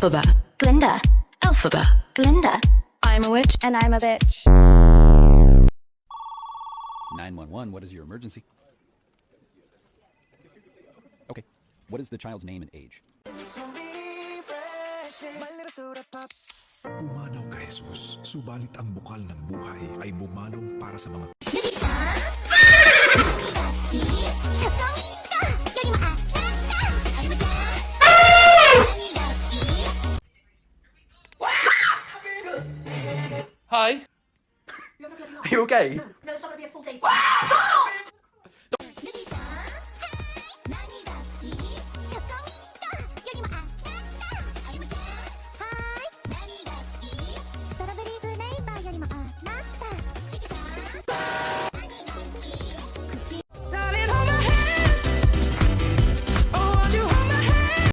Alphabet. Glinda. Alphabet. Glinda. I'm a witch. And I'm a bitch. 911, what is your emergency? Okay, what is the child's name and age? Pumanaw kay Jesus, subalit ang bukal ng buhay ay bumalong para sa mga Hi. Are you okay? No, it's not going to be a full day.